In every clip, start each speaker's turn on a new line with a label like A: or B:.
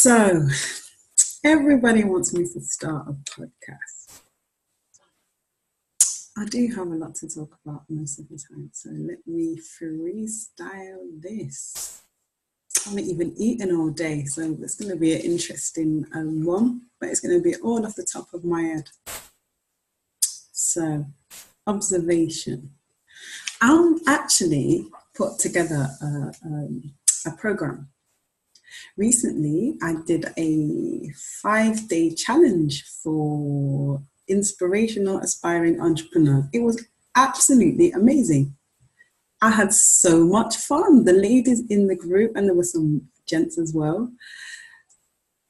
A: So, everybody wants me to start a podcast. I do have a lot to talk about most of the time, so let me freestyle this. I haven't even eaten all day, so it's going to be an interesting one, but it's going to be all off the top of my head. So, observation. I'll actually put together a program. Recently, I did a 5-day challenge for inspirational aspiring entrepreneurs. It was absolutely amazing. I had so much fun. The ladies in the group, and there were some gents as well,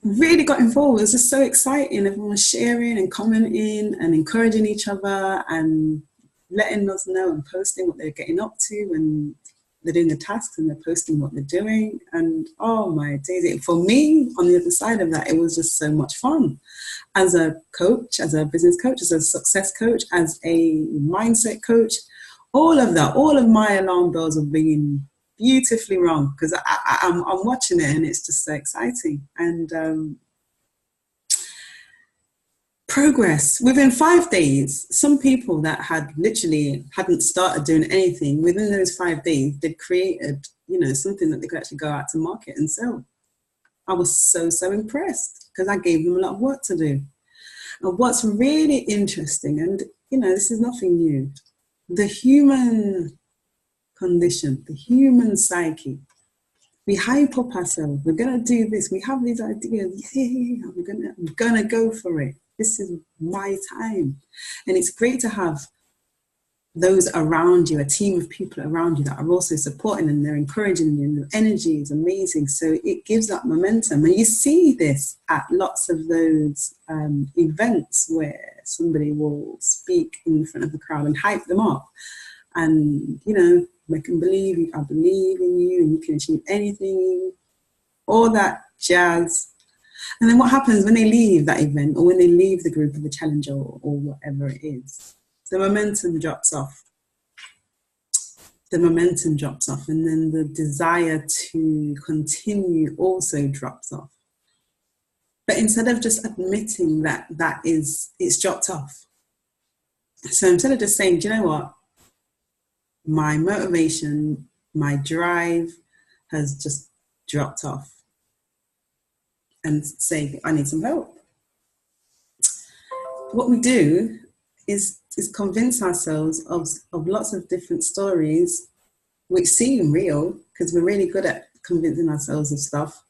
A: really got involved. It was just so exciting. Everyone was sharing and commenting and encouraging each other and letting us know and posting what they're getting up to, and they're doing the tasks and they're posting what they're doing. And oh my days, for me, on the other side of that, it was just so much fun. As a coach, as a business coach, as a success coach, as a mindset coach, all of that, all of my alarm bells are ringing beautifully wrong, because I'm watching it and it's just so exciting. And progress within 5 days. Some people that hadn't started doing anything, within those 5 days, they'd created, something that they could actually go out to market and sell. I was so impressed, because I gave them a lot of work to do. And what's really interesting, and this is nothing new, the human condition, the human psyche. We hype up ourselves. We're gonna do this. We have these ideas. Yeah, I'm gonna go for it. This is my time. And it's great to have those around you, a team of people around you that are also supporting, and they're encouraging you, and the energy is amazing. So it gives that momentum. And you see this at lots of those events where somebody will speak in front of the crowd and hype them up. And, make them believe, I believe in you, and you can achieve anything, all that jazz. And then what happens when they leave that event, or when they leave the group of the challenge, or whatever it is? The momentum drops off. The momentum drops off, and then the desire to continue also drops off. But instead of just admitting that it's dropped off. So instead of just saying, do you know what? My motivation, my drive has just dropped off, and say, I need some help. What we do is convince ourselves of lots of different stories which seem real, because we're really good at convincing ourselves of stuff,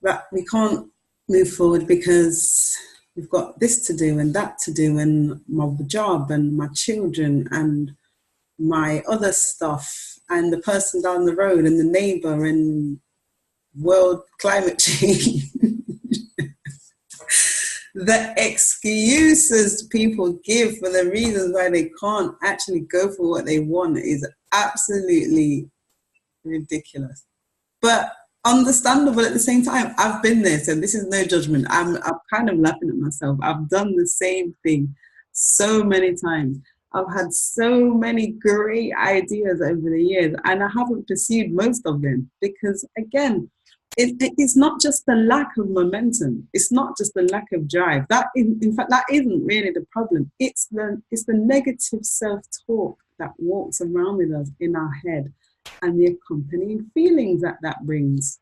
A: but we can't move forward because we've got this to do and that to do, and my job and my children and my other stuff, and the person down the road, and the neighbor, and world climate change. The excuses people give for the reasons why they can't actually go for what they want is absolutely ridiculous, but understandable at the same time. I've been there, so this is no judgment. I'm kind of laughing at myself. I've done the same thing so many times. I've had so many great ideas over the years, and I haven't pursued most of them because, again, it's not just the lack of momentum. It's not just the lack of drive. In fact, that isn't really the problem. It's the negative self-talk that walks around with us in our head, and the accompanying feelings that brings.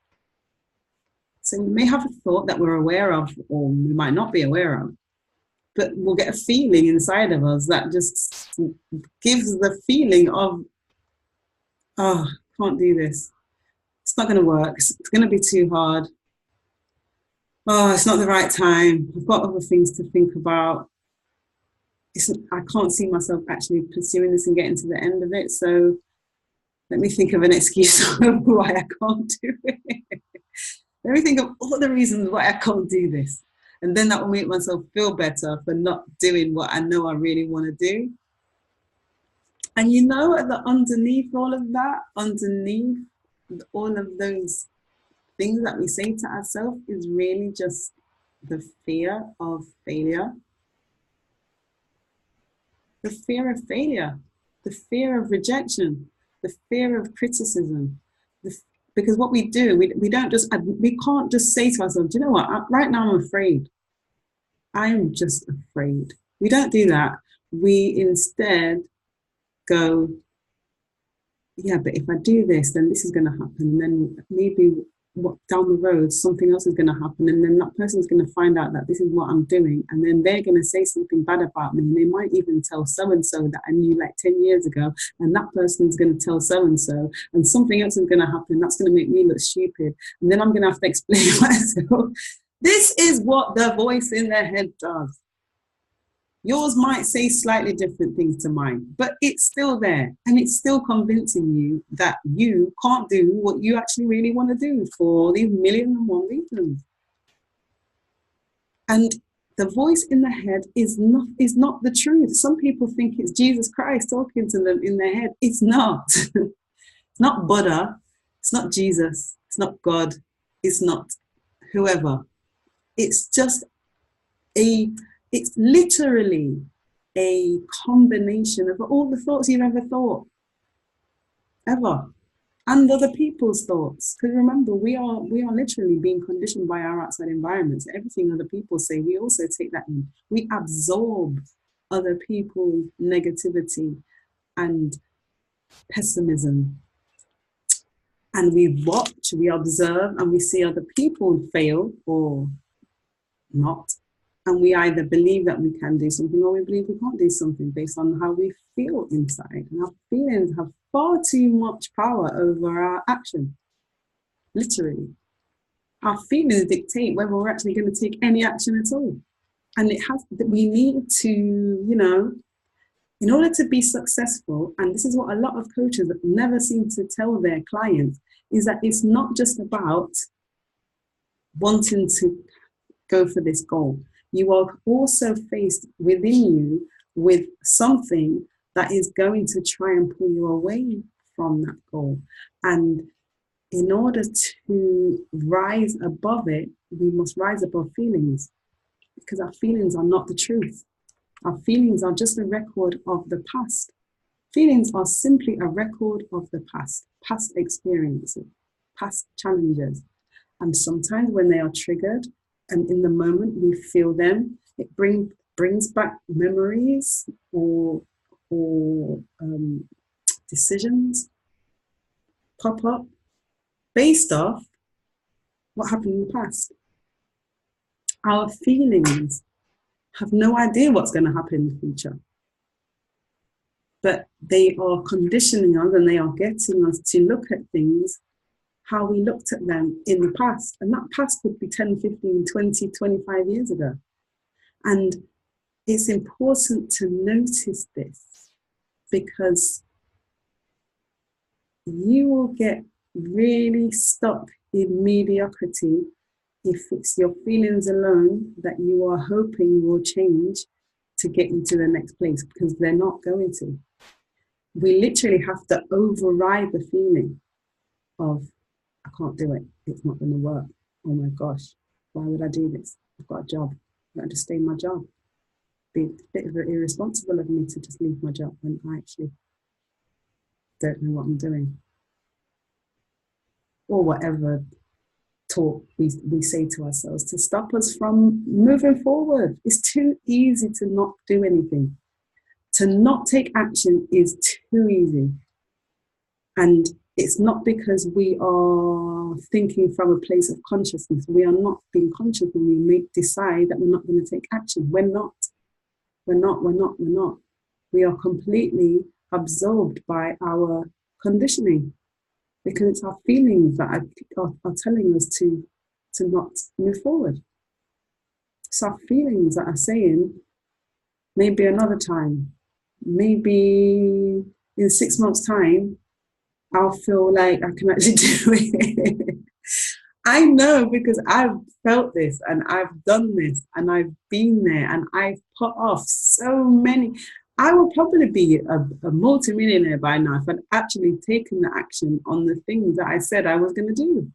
A: So we may have a thought that we're aware of, or we might not be aware of, but we'll get a feeling inside of us that just gives the feeling of, oh, can't do this. It's not going to work. It's going to be too hard. Oh, it's not the right time. I've got other things to think about. I can't see myself actually pursuing this and getting to the end of it. So let me think of an excuse of why I can't do it. Let me think of all the reasons why I can't do this. And then that will make myself feel better for not doing what I know I really want to do. And underneath all of that, underneath all of those things that we say to ourselves, is really just the fear of failure. The fear of failure, the fear of rejection, the fear of criticism, Because what we do, we don't just, we can't just say to ourselves, do you know what, right now I'm afraid. I am just afraid. We don't do that. We instead go, yeah, but if I do this, then this is going to happen. And then maybe down the road, something else is going to happen. And then that person's going to find out that this is what I'm doing. And then they're going to say something bad about me. And they might even tell so-and-so that I knew like 10 years ago. And that person's going to tell so-and-so. And something else is going to happen. That's going to make me look stupid. And then I'm going to have to explain myself. This is what the voice in their head does. Yours might say slightly different things to mine, but it's still there. And it's still convincing you that you can't do what you actually really want to do for these 1,000,001 reasons. And the voice in the head is not the truth. Some people think it's Jesus Christ talking to them in their head. It's not. It's not Buddha. It's not Jesus. It's not God. It's not whoever. It's just it's literally a combination of all the thoughts you've ever thought, ever, and other people's thoughts. Because remember, we are literally being conditioned by our outside environments. Everything other people say, we also take that in. We absorb other people's negativity and pessimism. And we watch, we observe, and we see other people fail or not. And we either believe that we can do something or we believe we can't do something based on how we feel inside. And our feelings have far too much power over our action. Literally. Our feelings dictate whether we're actually going to take any action at all. And we need to, in order to be successful, and this is what a lot of coaches never seem to tell their clients, is that it's not just about wanting to go for this goal. You are also faced within you with something that is going to try and pull you away from that goal. And in order to rise above it, we must rise above feelings, because our feelings are not the truth. Our feelings are just a record of the past. Feelings are simply a record of the past experiences, past challenges. And sometimes when they are triggered, and in the moment we feel them, it brings back memories or decisions pop up based off what happened in the past. Our feelings have no idea what's going to happen in the future, but they are conditioning us and they are getting us to look at things how we looked at them in the past. And that past could be 10, 15, 20, 25 years ago. And it's important to notice this, because you will get really stuck in mediocrity if it's your feelings alone that you are hoping will change to get you to the next place, because they're not going to. We literally have to override the feeling of, I can't do it. It's not going to work. Oh my gosh, why would I do this? I've got a job. I've got to stay in my job. Be a bit of irresponsible of me to just leave my job when I actually don't know what I'm doing. Or whatever talk we say to ourselves to stop us from moving forward. It's too easy to not do anything. To not take action is too easy. And it's not because we are thinking from a place of consciousness. We are not being conscious when we decide that we're not going to take action. We're not. We are completely absorbed by our conditioning, because it's our feelings that are telling us to not move forward. It's our feelings that are saying, maybe another time, maybe in 6 months' time, I'll feel like I can actually do it. I know, because I've felt this and I've done this and I've been there and I've put off so many. I would probably be a multimillionaire by now if I'd actually taken the action on the things that I said I was going to do.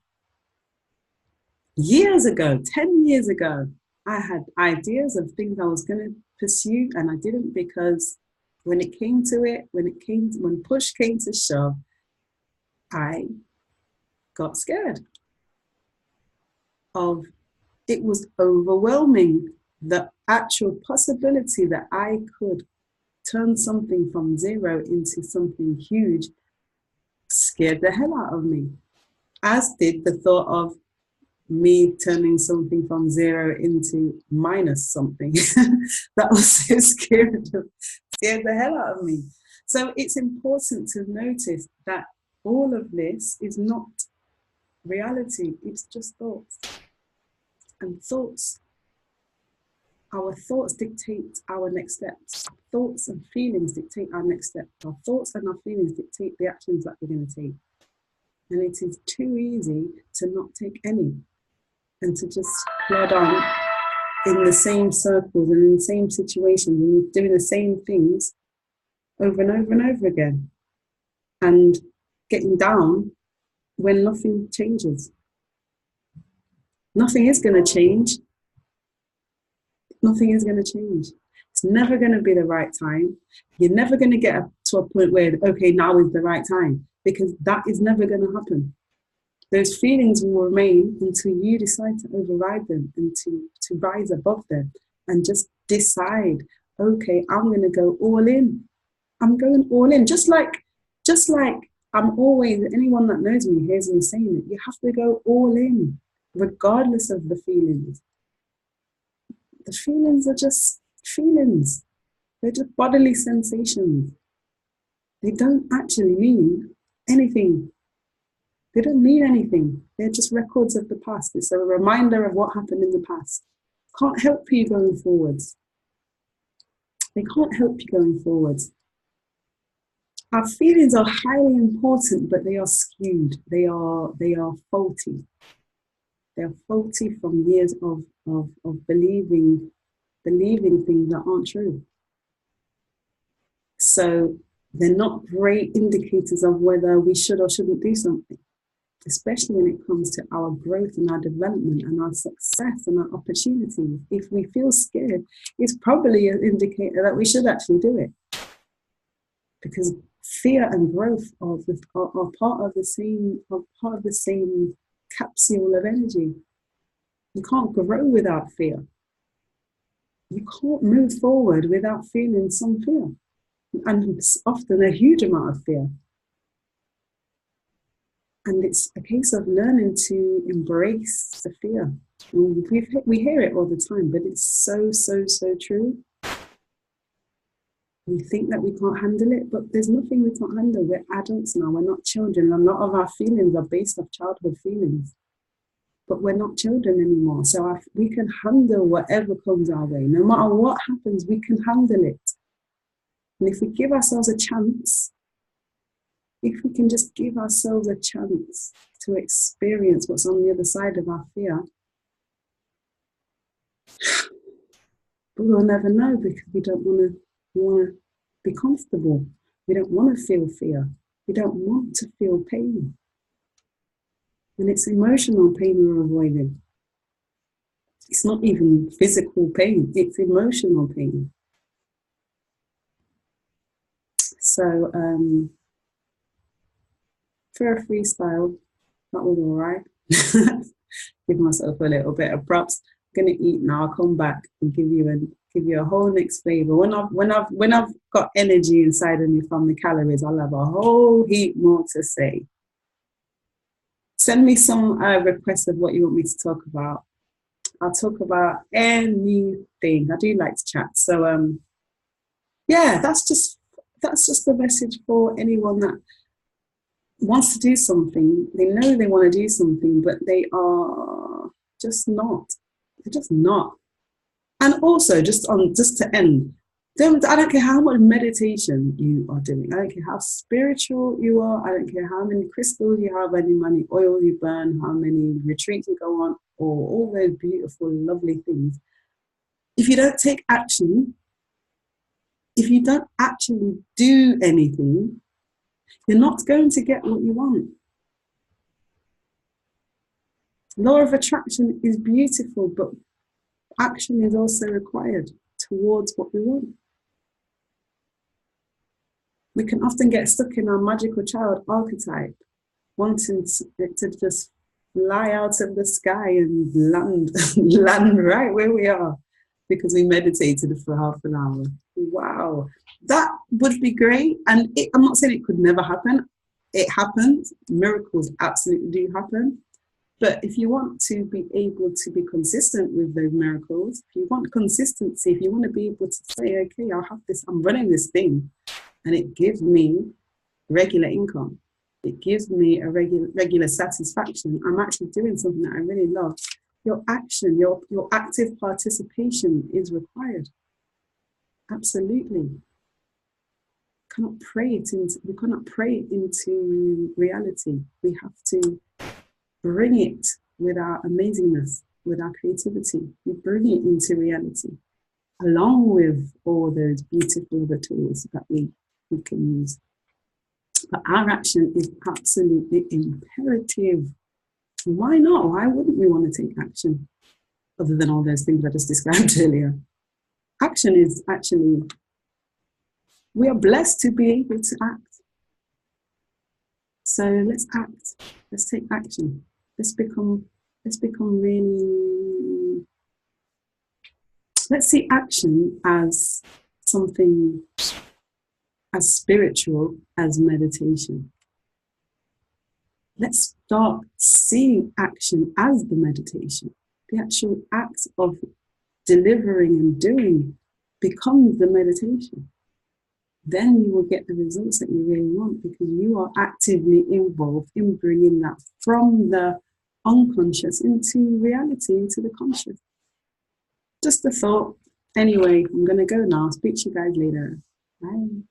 A: Years ago, 10 years ago, I had ideas of things I was going to pursue, and I didn't, because when it came to it, when push came to shove, I got scared of, it was overwhelming. The actual possibility that I could turn something from zero into something huge scared the hell out of me, as did the thought of me turning something from zero into minus something. That was so scary, scared the hell out of me. So it's important to notice that all of this is not reality, it's just thoughts. And thoughts, our thoughts dictate our next steps. Thoughts and feelings dictate our next step. Our thoughts and our feelings dictate the actions that we're going to take. And it is too easy to not take any and to just plod on in the same circles and in the same situations and doing the same things over and over and over again and getting down when nothing changes. Nothing is going to change. Nothing is going to change. It's never going to be the right time. You're never going to get to a point where, okay, now is the right time, because that is never going to happen. Those feelings will remain until you decide to override them and to rise above them and just decide, okay, I'm going to go all in. I'm going all in. Just like I'm always, anyone that knows me hears me saying it, you have to go all in, regardless of the feelings. The feelings are just feelings. They're just bodily sensations. They don't actually mean anything. They don't mean anything. They're just records of the past. It's a reminder of what happened in the past. Can't help you going forwards. They can't help you going forwards. Our feelings are highly important, but they are skewed. They are faulty. They are faulty from years of believing things that aren't true. So they're not great indicators of whether we should or shouldn't do something, especially when it comes to our growth and our development and our success and our opportunities. If we feel scared, it's probably an indicator that we should actually do it. Because fear and growth are part of the same capsule of energy. You can't grow without fear. You can't move forward without feeling some fear, and it's often a huge amount of fear. And it's a case of learning to embrace the fear. We hear it all the time, but it's so true. We think that we can't handle it, but there's nothing we can't handle. We're adults now, we're not children. A lot of our feelings are based off childhood feelings. But we're not children anymore. So we can handle whatever comes our way. No matter what happens, we can handle it. And if we give ourselves a chance, if we can just give ourselves a chance to experience what's on the other side of our fear, but we'll never know, because we don't want to be comfortable. We don't want to feel fear. We don't want to feel pain. And it's emotional pain we're avoiding. It's not even physical pain, it's emotional pain. So for a freestyle, that was all right. Give myself a little bit of props. I'm gonna eat now. I'll come back and give you a whole next flavor. When I've got energy inside of me from the calories, I'll have a whole heap more to say. Send me some requests of what you want me to talk about. I'll talk about anything. I do like to chat. So yeah, that's just the message for anyone that wants to do something. They know they want to do something, but they are just not. They're just not. And also, just to end, I don't care how much meditation you are doing. I don't care how spiritual you are. I don't care how many crystals you have, how many oils you burn, how many retreats you go on, or all those beautiful, lovely things. If you don't take action, if you don't actually do anything, you're not going to get what you want. Law of attraction is beautiful, but action is also required towards what we want. We can often get stuck in our magical child archetype wanting it to just fly out of the sky and land, land right where we are because we meditated for half an hour. Wow, that would be great. And I'm not saying it could never happen. It happens. Miracles absolutely do happen. But if you want to be able to be consistent with those miracles, if you want consistency, if you want to be able to say, okay, I'll have this, I'm running this thing, and it gives me regular income. It gives me a regular satisfaction. I'm actually doing something that I really love. Your action, your active participation is required. Absolutely. We cannot pray it into reality. We have to bring it with our amazingness, with our creativity. We bring it into reality, along with all those beautiful other tools that we can use. But our action is absolutely imperative. Why not? Why wouldn't we want to take action? Other than all those things I just described earlier. Action is actually, we are blessed to be able to act. So let's act. Let's take action. Let's become really, let's see action as something as spiritual as meditation. Let's start seeing action as the meditation. The actual act of delivering and doing becomes the meditation. Then you will get the results that you really want because you are actively involved in bringing that from the unconscious into reality, into the conscious. Just a thought. Anyway, I'm going to go now. Speak to you guys later. Bye.